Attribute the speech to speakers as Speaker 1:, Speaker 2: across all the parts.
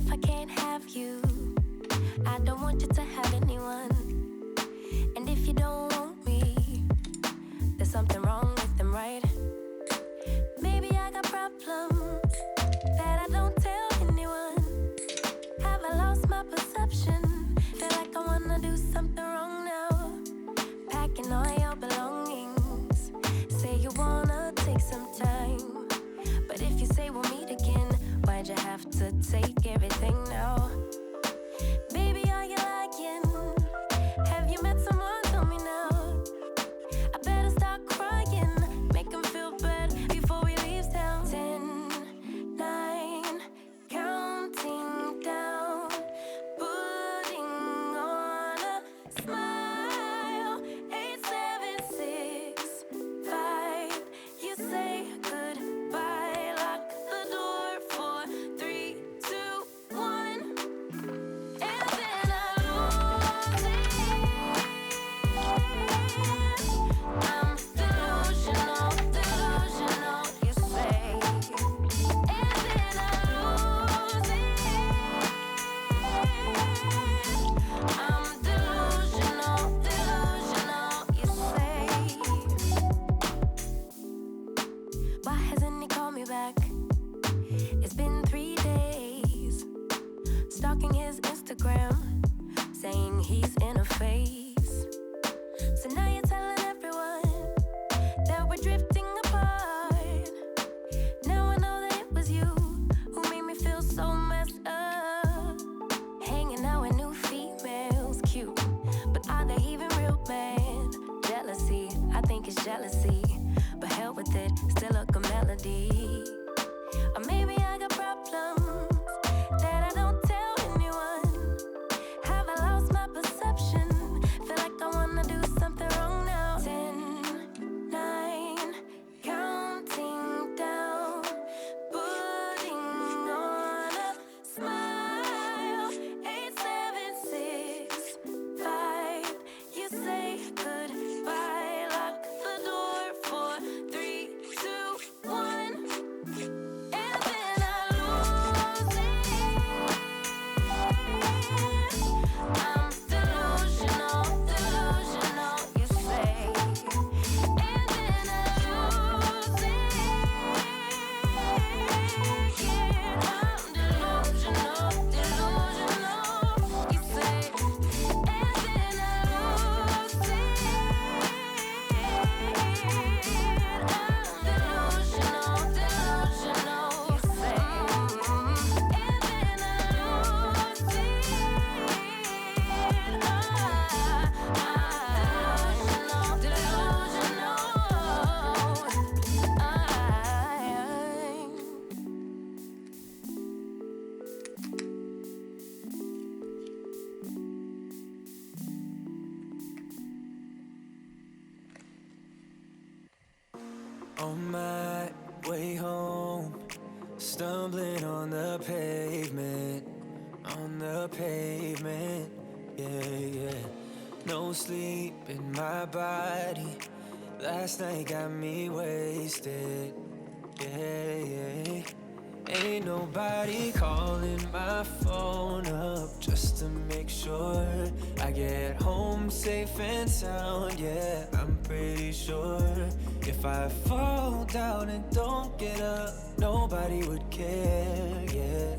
Speaker 1: if I can't have you, I don't want you to have anyone. And if you don't want me, there's something wrong with them, right? Maybe I got problems that I don't tell anyone. Have I lost my perception? Feel like I wanna do something wrong now. Packing all your belongings. Say you wanna take some time, but if you say we'll meet again, why'd you have to take everything now? Baby, are you lying? Have you met someone? Tell me now. I better start crying, make them feel bad before we leave town. 10, 9, counting down, putting on a smile. 8, 7, 6, 5. You say goodbye, lock the door for 3, 2, 1, and then I lose it. I'm delusional, delusional, you say, and then I lose it. I'm delusional, delusional, you say. Why hasn't he called me back? It's been 3 days. Stalking his Instagram, saying he's in a phase. So now you're telling everyone that we're drifting apart. Now I know that it was you who made me feel so messed up. Hanging out with new females, cute, but are they even real, man? Jealousy, I think it's jealousy, but hell with it, still a good melody. Or maybe I got problems that I don't tell anyone. Have I lost my perception? Feel like I wanna do something wrong now. 10, 9, counting down, putting on a smile. 8, 7, 6, 5. You say goodbye, lock the door for 3, 2, 1, and then I lose it. I'm delusional, delusional, you say, and then I lose it. Yeah, I'm delusional, delusional, you say, and then I lose it. I'm delusional, delusional, you say, and then I lose it. I'm delusional,
Speaker 2: On my way home, stumbling on the pavement, yeah. No sleep in my body, last night got me wasted, yeah. Ain't nobody calling my phone up just to make sure I get home safe and sound, yeah. I'm pretty sure if I fall down and don't get up, nobody would care, yeah.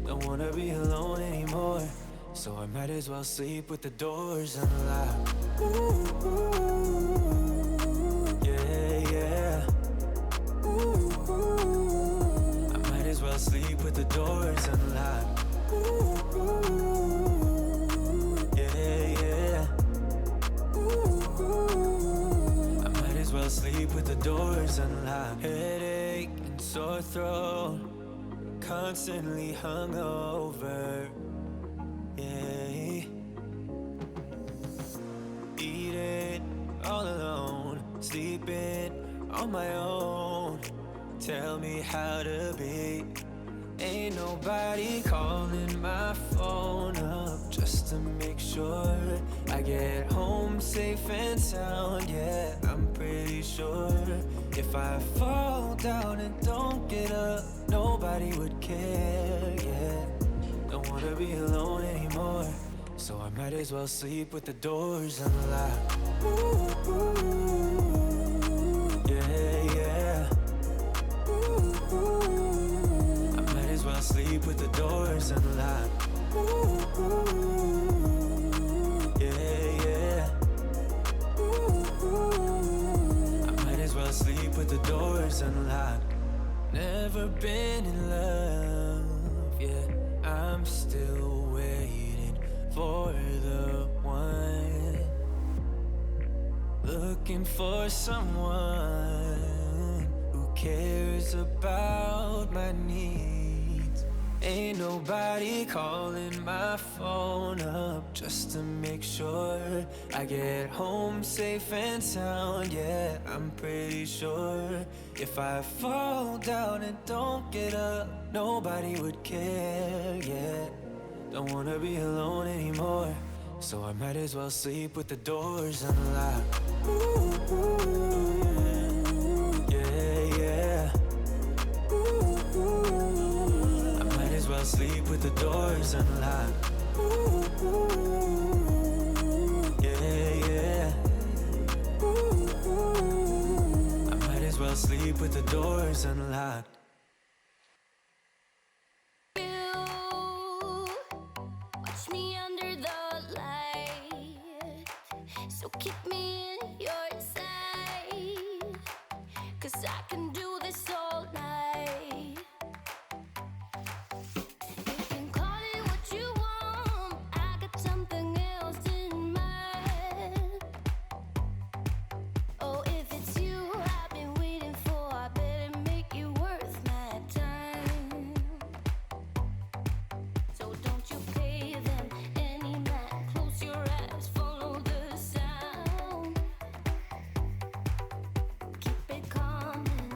Speaker 2: Don't wanna be alone anymore, so I might as well sleep with the doors unlocked. Ooh, yeah. I might as well sleep with the doors unlocked. Yeah. I might as well sleep with the doors unlocked. Headache and sore throat, constantly hungover, yeah. Eating all alone, sleeping on my own. Tell me how to be. Ain't nobody calling my phone up just to make sure I get home safe and sound, yeah. I'm pretty sure if I fall down and don't get up, nobody would care, yeah. wanna be alone anymore, so I might as well sleep with the doors unlocked. Yeah, yeah. I might as well sleep with the doors unlocked. Yeah, yeah. I might as well sleep with the doors unlocked. Never been in love, yeah. I'm still waiting for the one. Looking for someone who cares about my needs. Ain't nobody calling my phone up just to make sure I get home safe and sound. Yeah, I'm pretty sure if I fall down and don't get up, nobody would care. Yeah, don't wanna be alone anymore, so I might as well sleep with the doors unlocked. Yeah, yeah. I might as well sleep with the doors unlocked. Yeah, yeah. I might as well sleep with the doors unlocked.
Speaker 1: Watch me under the light, so keep me in your sight, 'cause I can do this all night. You can call it what you want, I got something else in mind. Oh, if it's you I've been waiting for, I better make it worth my time. So don't you pay them any mind, close your eyes, follow the sound. Keep it calm and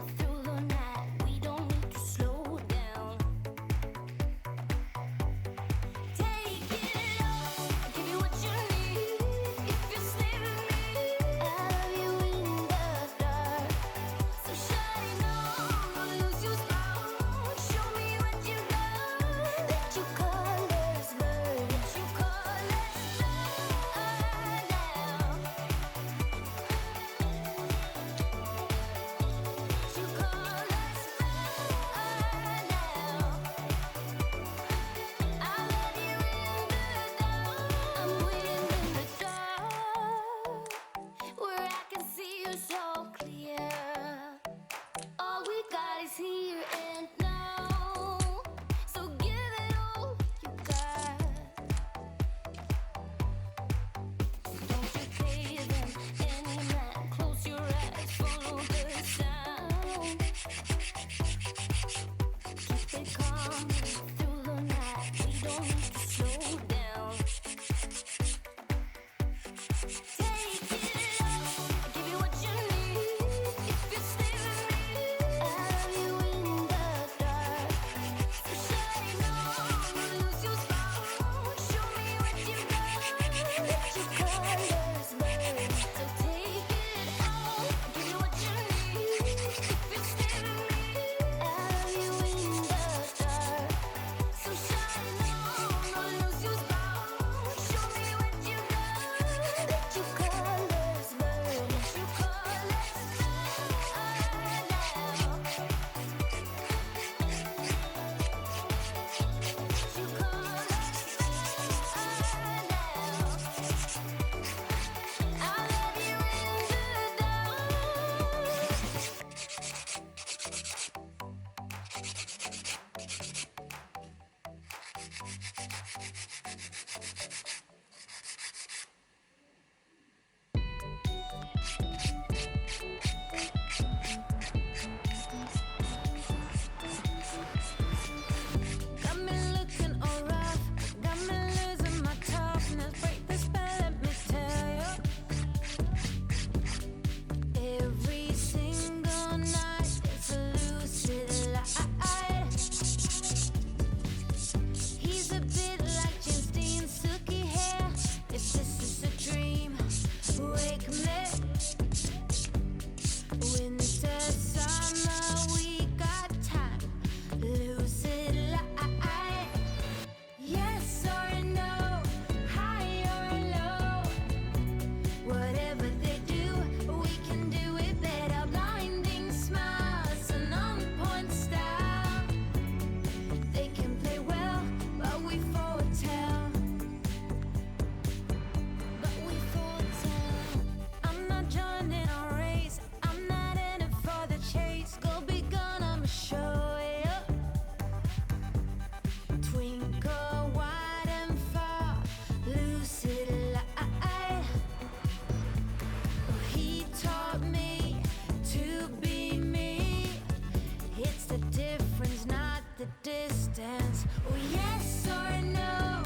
Speaker 1: distance. Oh, yes or no,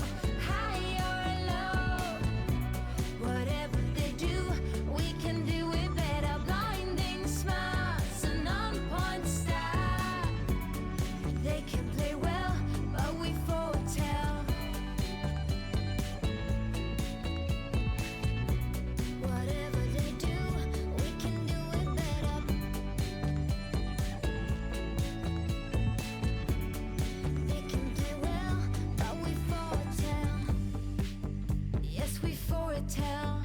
Speaker 1: high or low. Whatever they do, we can do it better. Blinding smiles, an on-point style. They can play well, but we foretell. Whatever they do, we can do it better. They can play well, but we foretell. Yes, we foretell.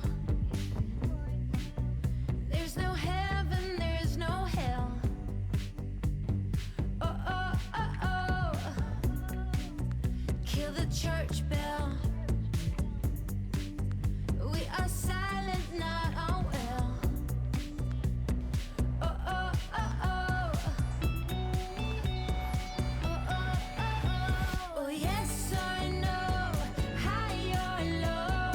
Speaker 1: There's no heaven, there's no hell. Oh, oh, oh, oh. Kill the church bell. We are silent, not unwell. Oh, oh, oh, oh. Oh, oh, oh, oh. Oh, yes or no, high or low.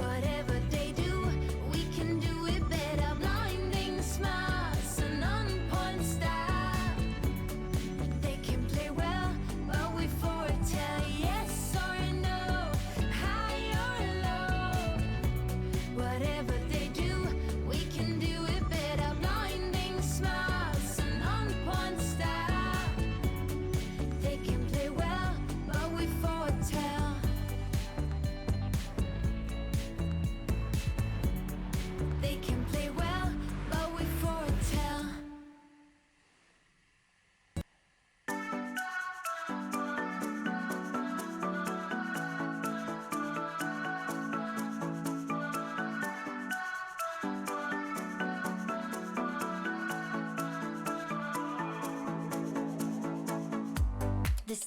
Speaker 1: Whatever they do, we can do it better. Blinding smiles, an on-point style. They can play well, but we foretell. Yes or no, high or low. Whatever they do, we can do it better. Blinding smiles, an on-point style. They can play well, but we foretell. They can play well, but we foretell. This